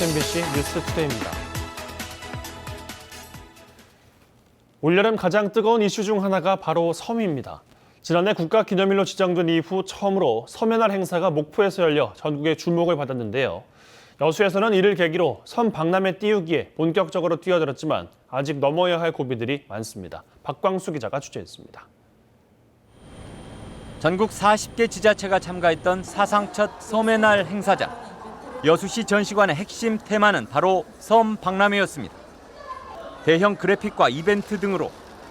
MBC 뉴스투데이입니다. 올여름 가장 뜨거운 이슈 중 하나가 바로 섬입니다. 지난해 국가기념일로 지정된 이후 처음으로 섬의 날 행사가 목포에서 열려 전국의 주목을 받았는데요. 여수에서는 이를 계기로 섬 박람회 띄우기에 본격적으로 뛰어들었지만 아직 넘어야 할 고비들이 많습니다. 박광수 기자가 취재했습니다. 전국 40개 지자체가 참가했던 사상 첫 섬의 날 행사장. 여수시 전시관의 핵심 테마는 바로 섬 박람회였습니다. 대형 그래픽과 이벤트 등으로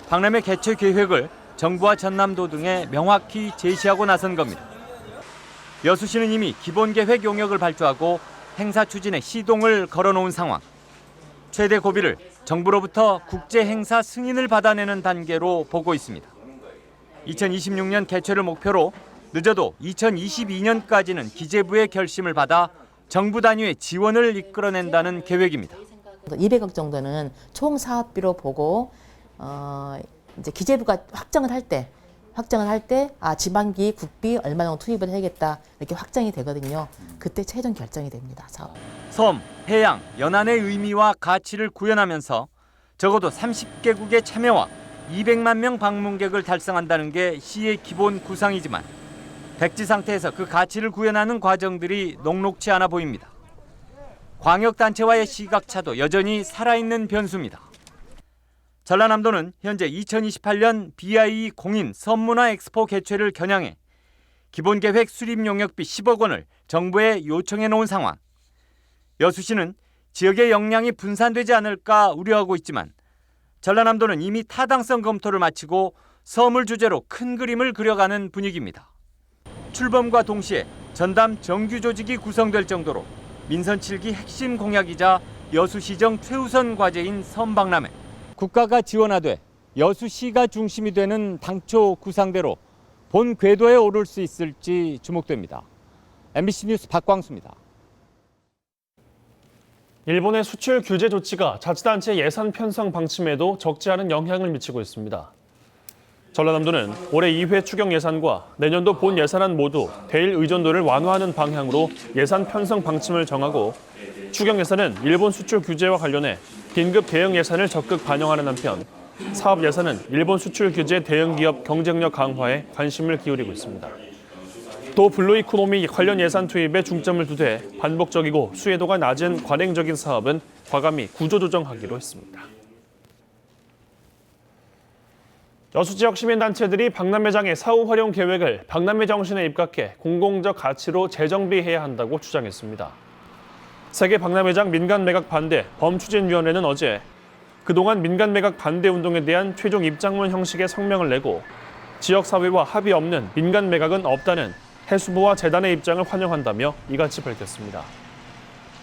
박람회 개최 계획을 정부와 전남도 등에 명확히 제시하고 나선 겁니다. 여수시는 이미 기본 계획 용역을 발주하고 행사 추진에 시동을 걸어놓은 상황. 최대 고비를 정부로부터 국제 행사 승인을 받아내는 단계로 보고 있습니다. 2026년 개최를 목표로 늦어도 2022년까지는 기재부의 결심을 받아 정부 단위의 지원을 이끌어낸다는 계획입니다. 200억 정도는 총 사업비로 보고 이제 기재부가 확정을 할 때 지방비, 국비 얼마 정도 투입을 해야겠다 이렇게 확정이 되거든요. 그때 최종 결정이 됩니다. 사업. 섬, 해양, 연안의 의미와 가치를 구현하면서 적어도 30개국의 참여와 200만 명 방문객을 달성한다는 게 시의 기본 구상이지만 백지 상태에서 그 가치를 구현하는 과정들이 녹록치 않아 보입니다. 광역단체와의 시각차도 여전히 살아있는 변수입니다. 전라남도는 현재 2028년 BIE 공인 섬문화 엑스포 개최를 겨냥해 기본계획 수립 용역비 10억 원을 정부에 요청해 놓은 상황. 여수시는 지역의 역량이 분산되지 않을까 우려하고 있지만 전라남도는 이미 타당성 검토를 마치고 섬을 주제로 큰 그림을 그려가는 분위기입니다. 출범과 동시에 전담 정규 조직이 구성될 정도로 민선 7기 핵심 공약이자 여수시정 최우선 과제인 섬 박람회. 국가가 지원하되 여수시가 중심이 되는 당초 구상대로 본 궤도에 오를 수 있을지 주목됩니다. MBC 뉴스 박광수입니다. 일본의 수출 규제 조치가 자치단체 예산 편성 방침에도 적지 않은 영향을 미치고 있습니다. 전라남도는 올해 2회 추경 예산과 내년도 본 예산안 모두 대일 의존도를 완화하는 방향으로 예산 편성 방침을 정하고 추경 예산은 일본 수출 규제와 관련해 긴급 대응 예산을 적극 반영하는 한편 사업 예산은 일본 수출 규제 대응 기업 경쟁력 강화에 관심을 기울이고 있습니다. 또 블루 이코노미 관련 예산 투입에 중점을 두되 반복적이고 수혜도가 낮은 관행적인 사업은 과감히 구조조정하기로 했습니다. 여수 지역 시민단체들이 박람회장의 사후 활용 계획을 박람회 정신에 입각해 공공적 가치로 재정비해야 한다고 주장했습니다. 세계 박람회장 민간 매각 반대 범추진위원회는 어제 그동안 민간 매각 반대 운동에 대한 최종 입장문 형식의 성명을 내고 지역사회와 합의 없는 민간 매각은 없다는 해수부와 재단의 입장을 환영한다며 이같이 밝혔습니다.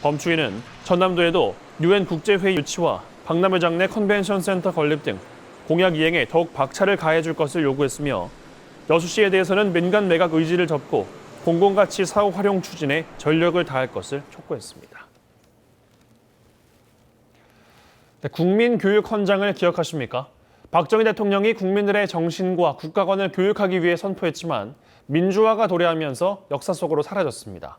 범추위는 전남도에도 UN 국제회의 유치와 박람회장 내 컨벤션 센터 건립 등 공약 이행에 더욱 박차를 가해줄 것을 요구했으며 여수시에 대해서는 민간 매각 의지를 접고 공공가치 사후 활용 추진에 전력을 다할 것을 촉구했습니다. 국민교육 헌장을 기억하십니까? 박정희 대통령이 국민들의 정신과 국가관을 교육하기 위해 선포했지만 민주화가 도래하면서 역사 속으로 사라졌습니다.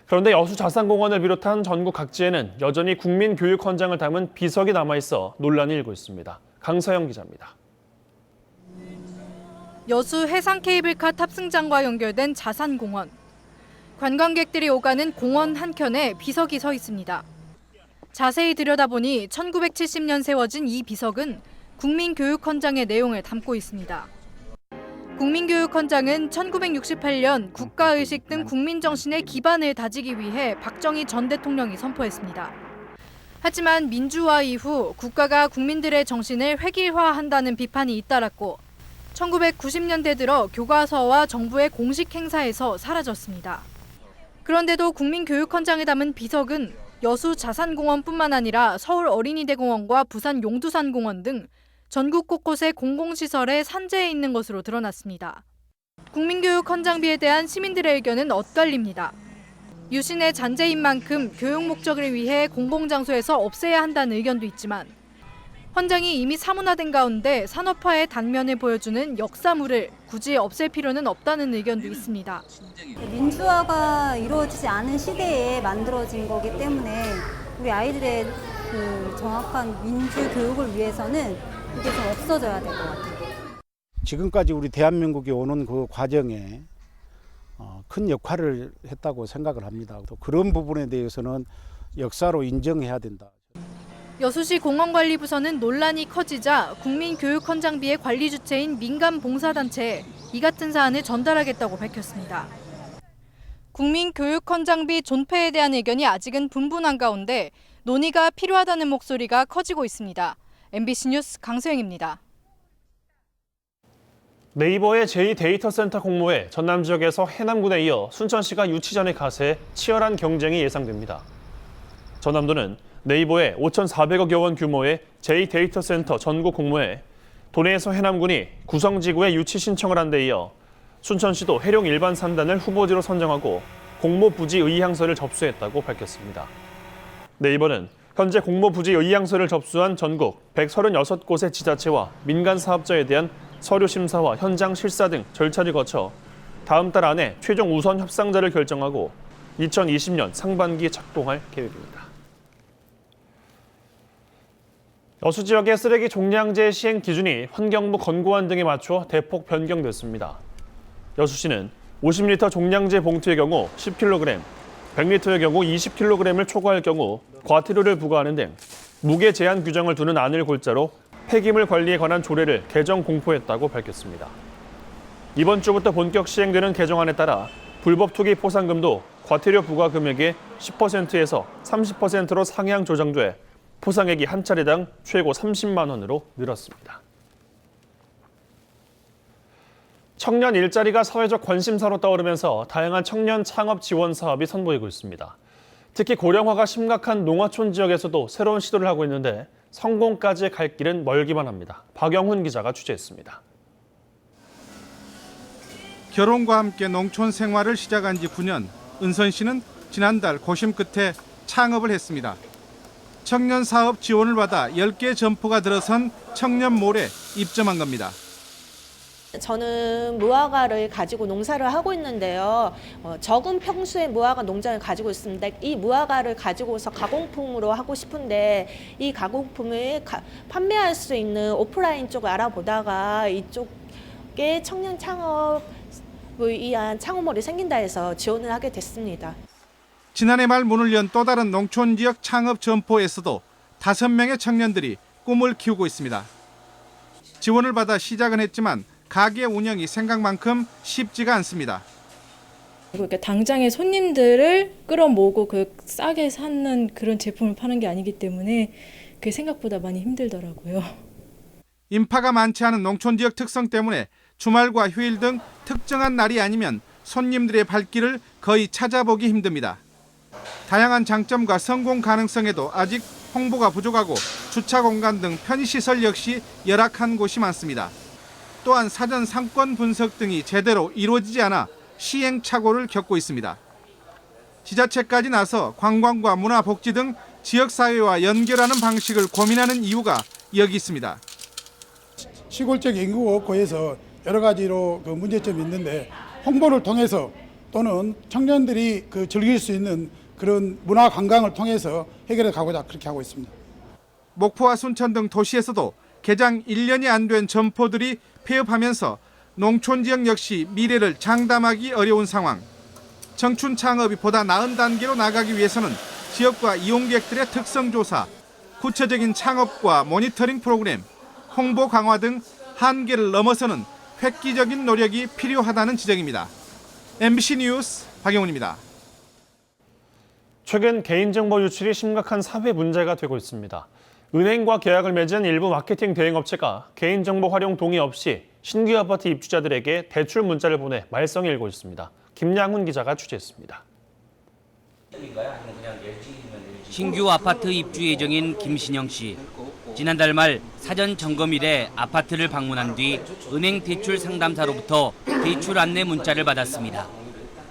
그런데 여수 자산공원을 비롯한 전국 각지에는 여전히 국민교육 헌장을 담은 비석이 남아있어 논란이 일고 있습니다. 강서영 기자입니다. 여수 해상 케이블카 탑승장과 연결된 자산공원. 관광객들이 오가는 공원 한켠에 비석이 서 있습니다. 자세히 들여다보니 1970년 세워진 이 비석은 국민교육헌장의 내용을 담고 있습니다. 국민교육헌장은 1968년 국가의식 등 국민정신의 기반을 다지기 위해 박정희 전 대통령이 선포했습니다. 하지만 민주화 이후 국가가 국민들의 정신을 획일화한다는 비판이 잇따랐고 1990년대 들어 교과서와 정부의 공식 행사에서 사라졌습니다. 그런데도 국민교육헌장에 담은 비석은 여수 자산공원뿐만 아니라 서울 어린이대공원과 부산 용두산공원 등 전국 곳곳의 공공시설에 산재해 있는 것으로 드러났습니다. 국민교육 헌장비에 대한 시민들의 의견은 엇갈립니다. 유신의 잔재인 만큼 교육 목적을 위해 공공장소에서 없애야 한다는 의견도 있지만 헌장이 이미 사문화된 가운데 산업화의 단면을 보여주는 역사물을 굳이 없앨 필요는 없다는 의견도 있습니다. 민주화가 이루어지지 않은 시대에 만들어진 거기 때문에 우리 아이들의 그 정확한 민주 교육을 위해서는 이게 좀 없어져야 될 것 같아요. 지금까지 우리 대한민국이 오는 그 과정에 큰 역할을 했다고 생각을 합니다. 또 그런 부분에 대해서는 역사로 인정해야 된다. 여수시 공원관리부서는 논란이 커지자 국민교육헌장비의 관리 주체인 민간봉사단체에 이 같은 사안을 전달하겠다고 밝혔습니다. 국민교육헌장비 존폐에 대한 의견이 아직은 분분한 가운데 논의가 필요하다는 목소리가 커지고 있습니다. MBC 뉴스 강소영입니다. 네이버의 제2데이터센터 공모에 전남 지역에서 해남군에 이어 순천시가 유치전에 가세 치열한 경쟁이 예상됩니다. 전남도는 네이버의 5,400억여 원 규모의 제2데이터센터 전국 공모에 도내에서 해남군이 구성지구에 유치 신청을 한 데 이어 순천시도 해룡 일반 3단을 후보지로 선정하고 공모 부지 의향서를 접수했다고 밝혔습니다. 네이버는 현재 공모 부지 의향서를 접수한 전국 136곳의 지자체와 민간 사업자에 대한 서류 심사와 현장 실사 등 절차를 거쳐 다음 달 안에 최종 우선 협상자를 결정하고 2020년 상반기에 착동할 계획입니다. 여수 지역의 쓰레기 종량제 시행 기준이 환경부 권고안 등에 맞춰 대폭 변경됐습니다. 여수시는 50리터 종량제 봉투의 경우 10kg, 100리터의 경우 20kg을 초과할 경우 과태료를 부과하는 등 무게 제한 규정을 두는 안을 골자로 폐기물 관리에 관한 조례를 개정 공포했다고 밝혔습니다. 이번 주부터 본격 시행되는 개정안에 따라 불법 투기 포상금도 과태료 부과 금액의 10%에서 30%로 상향 조정돼 포상액이 한 차례당 최고 30만 원으로 늘었습니다. 청년 일자리가 사회적 관심사로 떠오르면서 다양한 청년 창업 지원 사업이 선보이고 있습니다. 특히 고령화가 심각한 농어촌 지역에서도 새로운 시도를 하고 있는데 성공까지 갈 길은 멀기만 합니다. 박영훈 기자가 취재했습니다. 결혼과 함께 농촌 생활을 시작한 지 9년, 은선 씨는 지난달 고심 끝에 창업을 했습니다. 청년 사업 지원을 받아 10개 점포가 들어선 청년몰에 입점한 겁니다. 저는 무화과를 가지고 농사를 하고 있는데요. 적은 평수의 무화과 농장을 가지고 있습니다. 이 무화과를 가지고서 가공품으로 하고 싶은데 이 가공품을 판매할 수 있는 오프라인 쪽을 알아보다가 이쪽에 청년 창업을 위한 창업몰이 생긴다 해서 지원을 하게 됐습니다. 지난해 말 문을 연 또 다른 농촌 지역 창업 점포에서도 5명의 청년들이 꿈을 키우고 있습니다. 지원을 받아 시작은 했지만 가게 운영이 생각만큼 쉽지가 않습니다. 그러니까 당장의 손님들을 끌어모으고 그 싸게 사는 그런 제품을 파는 게 아니기 때문에 그게 생각보다 많이 힘들더라고요. 인파가 많지 않은 농촌 지역 특성 때문에 주말과 휴일 등 특정한 날이 아니면 손님들의 발길을 거의 찾아보기 힘듭니다. 다양한 장점과 성공 가능성에도 아직 홍보가 부족하고 주차 공간 등 편의시설 역시 열악한 곳이 많습니다. 또한 사전 상권 분석 등이 제대로 이루어지지 않아 시행착오를 겪고 있습니다. 지자체까지 나서 관광과 문화복지 등 지역사회와 연결하는 방식을 고민하는 이유가 여기 있습니다. 시골적 인구가 없고 해서 여러 가지로 그 문제점이 있는데 홍보를 통해서 또는 청년들이 그 즐길 수 있는 그런 문화 관광을 통해서 해결해 가고자 그렇게 하고 있습니다. 목포와 순천 등 도시에서도 개장 1년이 안 된 점포들이 폐업하면서 농촌 지역 역시 미래를 장담하기 어려운 상황. 청춘 창업이 보다 나은 단계로 나가기 위해서는 지역과 이용객들의 특성 조사, 구체적인 창업과 모니터링 프로그램, 홍보 강화 등 한계를 넘어서는 획기적인 노력이 필요하다는 지적입니다. MBC 뉴스 박영훈입니다. 최근 개인정보 유출이 심각한 사회 문제가 되고 있습니다. 은행과 계약을 맺은 일부 마케팅 대행업체가 개인정보 활용 동의 없이 신규 아파트 입주자들에게 대출 문자를 보내 말썽이 일고 있습니다. 김양훈 기자가 취재했습니다. 신규 아파트 입주 예정인 김신영 씨. 지난달 말 사전 점검일에 아파트를 방문한 뒤 은행 대출 상담사로부터 대출 안내 문자를 받았습니다.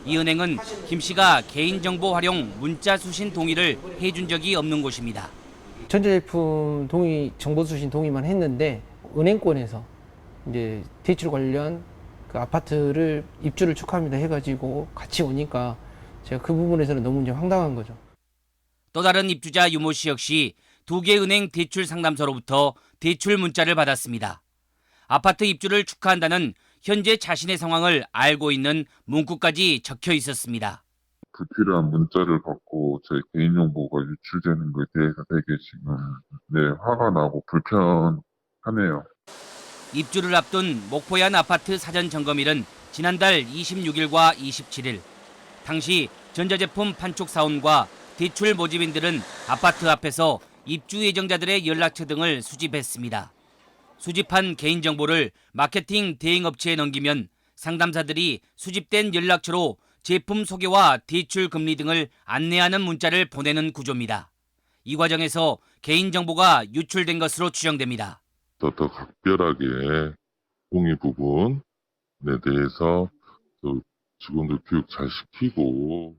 이 은행은 김 씨가 개인정보 활용 문자 수신 동의를 해준 적이 없는 곳입니다. 전자제품 동의 정보 수신 동의만 했는데 은행권에서 이제 대출 관련 그 아파트를 입주를 축하합니다 해가지고 같이 오니까 제가 그 부분에서는 너무 이제 황당한 거죠. 또 다른 입주자 유모 씨 역시 2개 은행 대출 상담소로부터 대출 문자를 받았습니다. 아파트 입주를 축하한다는 현재 자신의 상황을 알고 있는 문구까지 적혀 있었습니다. 불필요한 문자를 받고 제 개인정보가 유출되는 것에 대해서 되게 지금 화가 나고 불편하네요. 입주를 앞둔 목포현 아파트 사전 점검일은 지난달 26일과 27일. 당시 전자제품 판촉 사원과 대출 모집인들은 아파트 앞에서 입주 예정자들의 연락처 등을 수집했습니다. 수집한 개인정보를 마케팅 대행업체에 넘기면 상담사들이 수집된 연락처로 제품 소개와 대출 금리 등을 안내하는 문자를 보내는 구조입니다. 이 과정에서 개인정보가 유출된 것으로 추정됩니다. 더 각별하게 동의 부분에 대해서 직원들 교육 잘 시키고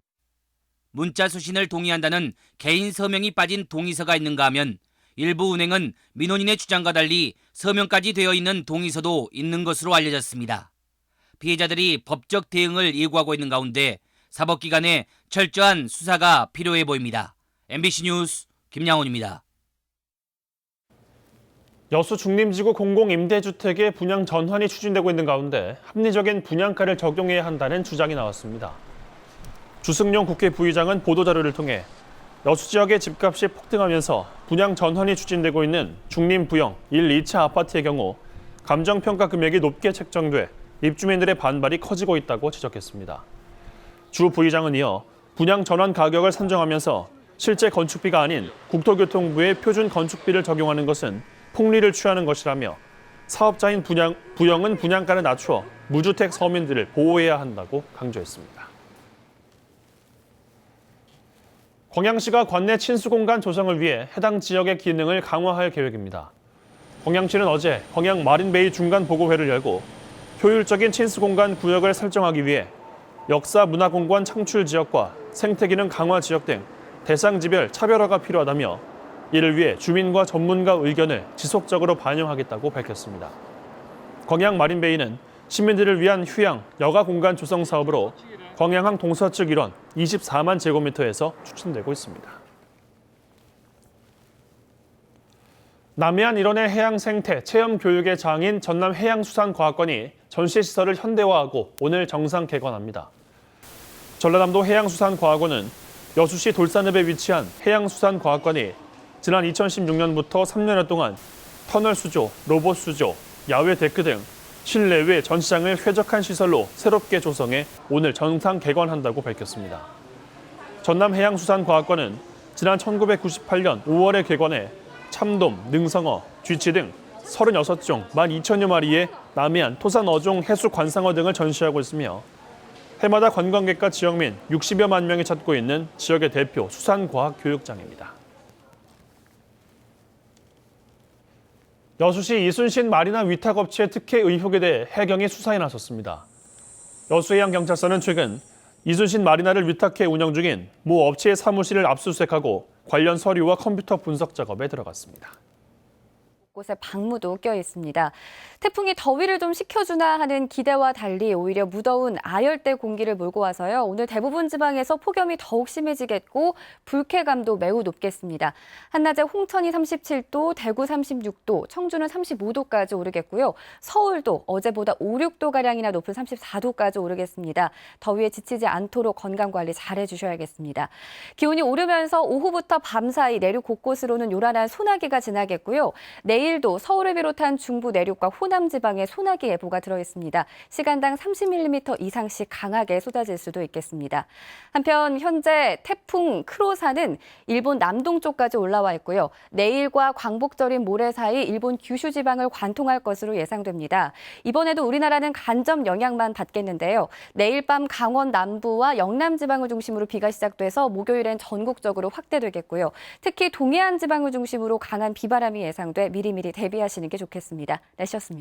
문자 수신을 동의한다는 개인 서명이 빠진 동의서가 있는가 하면 일부 은행은 민원인의 주장과 달리 서명까지 되어 있는 동의서도 있는 것으로 알려졌습니다. 피해자들이 법적 대응을 예고하고 있는 가운데 사법기관의 철저한 수사가 필요해 보입니다. MBC 뉴스 김양훈입니다. 여수 중림지구 공공임대주택의 분양 전환이 추진되고 있는 가운데 합리적인 분양가를 적용해야 한다는 주장이 나왔습니다. 주승용 국회 부의장은 보도자료를 통해 여수 지역의 집값이 폭등하면서 분양 전환이 추진되고 있는 중림부영 1, 2차 아파트의 경우 감정평가 금액이 높게 책정돼 입주민들의 반발이 커지고 있다고 지적했습니다. 주 부의장은 이어 분양 전환 가격을 산정하면서 실제 건축비가 아닌 국토교통부의 표준 건축비를 적용하는 것은 폭리를 취하는 것이라며 사업자인 부영은 분양가를 낮추어 무주택 서민들을 보호해야 한다고 강조했습니다. 광양시가 관내 친수공간 조성을 위해 해당 지역의 기능을 강화할 계획입니다. 광양시는 어제 광양 마린베이 중간보고회를 열고 효율적인 친수공간 구역을 설정하기 위해 역사 문화공간 창출 지역과 생태기능 강화 지역 등 대상지별 차별화가 필요하다며 이를 위해 주민과 전문가 의견을 지속적으로 반영하겠다고 밝혔습니다. 광양 마린베이는 시민들을 위한 휴양, 여가 공간 조성 사업으로 광양항 동서측 일원 24만 제곱미터에서 추진되고 있습니다. 남해안 일원의 해양 생태 체험 교육의 장인 전남해양수산과학관이 전시시설을 현대화하고 오늘 정상 개관합니다. 전라남도 해양수산과학원은 여수시 돌산읍에 위치한 해양수산과학관이 지난 2016년부터 3년여 동안 터널 수조, 로봇 수조, 야외 데크 등 실내외 전시장을 쾌적한 시설로 새롭게 조성해 오늘 정상 개관한다고 밝혔습니다. 전남해양수산과학관은 지난 1998년 5월에 개관해 참돔, 능성어, 쥐치 등 36종 12,000여 마리의 남해안 토산 어종 해수 관상어 등을 전시하고 있으며 해마다 관광객과 지역민 60여만 명이 찾고 있는 지역의 대표 수산과학 교육장입니다. 여수시 이순신 마리나 위탁업체 특혜 의혹에 대해 해경이 수사에 나섰습니다. 여수해양경찰서는 최근 이순신 마리나를 위탁해 운영 중인 모 업체의 사무실을 압수수색하고 관련 서류와 컴퓨터 분석 작업에 들어갔습니다. 곳에 방무도 껴 있습니다. 태풍이 더위를 좀 식혀주나 하는 기대와 달리 오히려 무더운 아열대 공기를 몰고 와서요. 오늘 대부분 지방에서 폭염이 더욱 심해지겠고 불쾌감도 매우 높겠습니다. 한낮에 홍천이 37도, 대구 36도, 청주는 35도까지 오르겠고요. 서울도 어제보다 5, 6도가량이나 높은 34도까지 오르겠습니다. 더위에 지치지 않도록 건강관리 잘 해주셔야겠습니다. 기온이 오르면서 오후부터 밤사이 내륙 곳곳으로는 요란한 소나기가 지나겠고요. 내일도 서울을 비롯한 중부 내륙과 호남 지방에 소나기 예보가 들어있습니다. 시간당 30mm 이상씩 강하게 쏟아질 수도 있겠습니다. 한편 현재 태풍 크로사는 일본 남동쪽까지 올라와 있고요. 내일과 광복절인 모레 사이 일본 규슈 지방을 관통할 것으로 예상됩니다. 이번에도 우리나라는 간접 영향만 받겠는데요. 내일 밤 강원 남부와 영남 지방을 중심으로 비가 시작돼서 목요일엔 전국적으로 확대되겠고요. 특히 동해안 지방을 중심으로 강한 비바람이 예상돼 미리미리 대비하시는 게 좋겠습니다. 날씨였습니다.